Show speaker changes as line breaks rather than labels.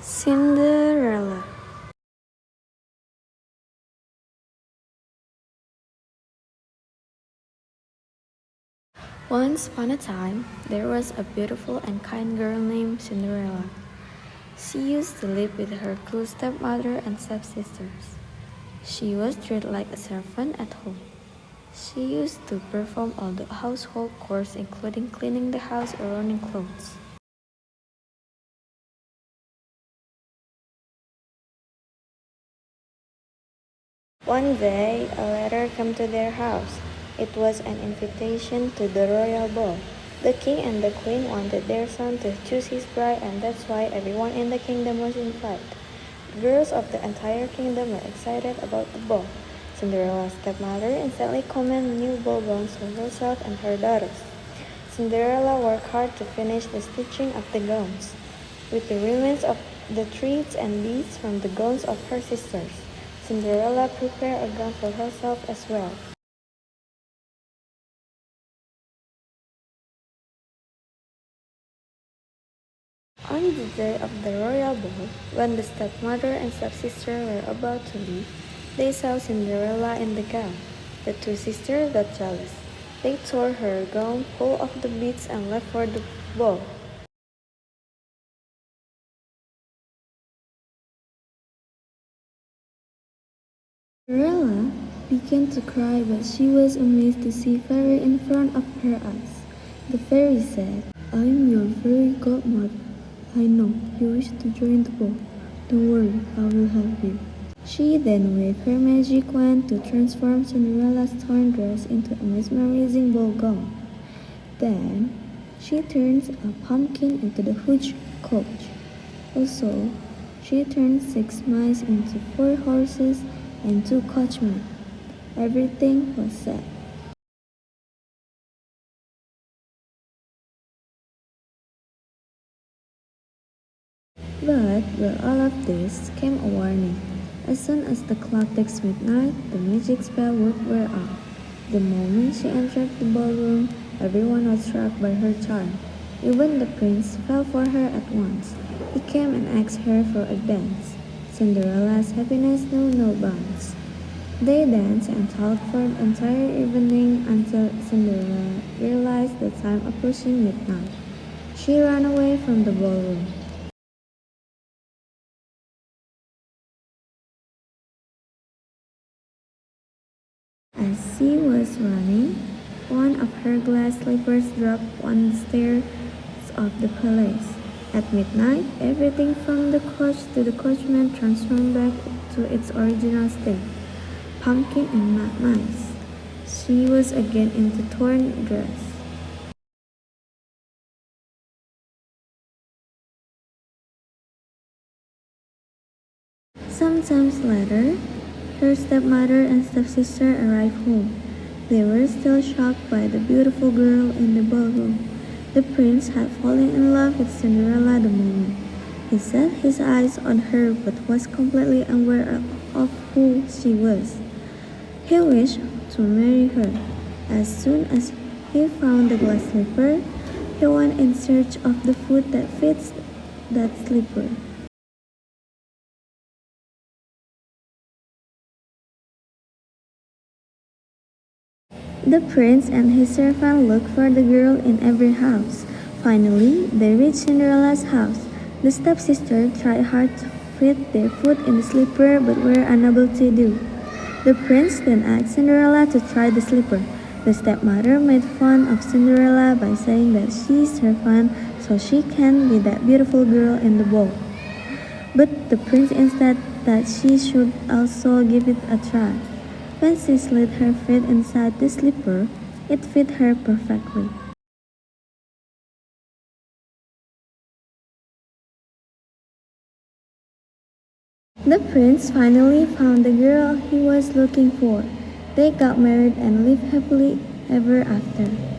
Cinderella. Once upon a time, there was a beautiful and kind girl named Cinderella. She used to live with her cruel stepmother and stepsisters. She was treated like a servant at home. She used to perform all the household chores, including cleaning the house or running clothes. One day, a letter came to their house. It was an invitation to the royal ball. The king and the queen wanted their son to choose his bride, and that's why everyone in the kingdom was invited. The girls of the entire kingdom were excited about the ball. Cinderella's stepmother instantly commanded new ball gowns for herself and her daughters. Cinderella worked hard to finish the stitching of the gowns, with the remains of the threads and beads from the gowns of her sisters. Cinderella prepared a gown for herself as well. On the day of the royal ball, when the stepmother and stepsister were about to leave, they saw Cinderella in the gown. The two sisters got jealous. They tore her gown full of the beads and left for the ball. Cinderella began to cry, but she was amazed to see fairy in front of her eyes. The fairy said, "I am your fairy godmother. I know you wish to join the ball. Don't worry, I will help you." She then waved her magic wand to transform Cinderella's torn dress into a mesmerizing ball gown. Then, she turns a pumpkin into the huge coach. Also, she turned 6 mice into 4 horses and 2 coachmen. Everything was set. But with all of this came a warning. As soon as the clock takes midnight, the magic spell would wear off. The moment she entered the ballroom, everyone was struck by her charm. Even the prince fell for her at once. He came and asked her for a dance. Cinderella's happiness knew no bounds. They danced and talked for the entire evening until Cinderella realized the time approaching midnight. She ran away from the ballroom. As she was running, one of her glass slippers dropped on the stairs of the palace. At midnight, everything from the coach to the coachman transformed back to its original state. Pumpkin and mice. She was again in the torn dress. Sometimes later, her stepmother and stepsister arrived home. They were still shocked by the beautiful girl in the ballroom. The prince had fallen in love with Cinderella the moment. He set his eyes on her but was completely unaware of who she was. He wished to marry her. As soon as he found the glass slipper, he went in search of the foot that fits that slipper. The prince and his servant looked for the girl in every house. Finally, they reached Cinderella's house. The stepsister tried hard to fit their foot in the slipper but were unable to do. The prince then asked Cinderella to try the slipper. The stepmother made fun of Cinderella by saying that she's her fan so she can be that beautiful girl in the ball. But the prince instead that she should also give it a try. When she slid her feet inside the slipper, it fit her perfectly. The prince finally found the girl he was looking for. They got married and lived happily ever after.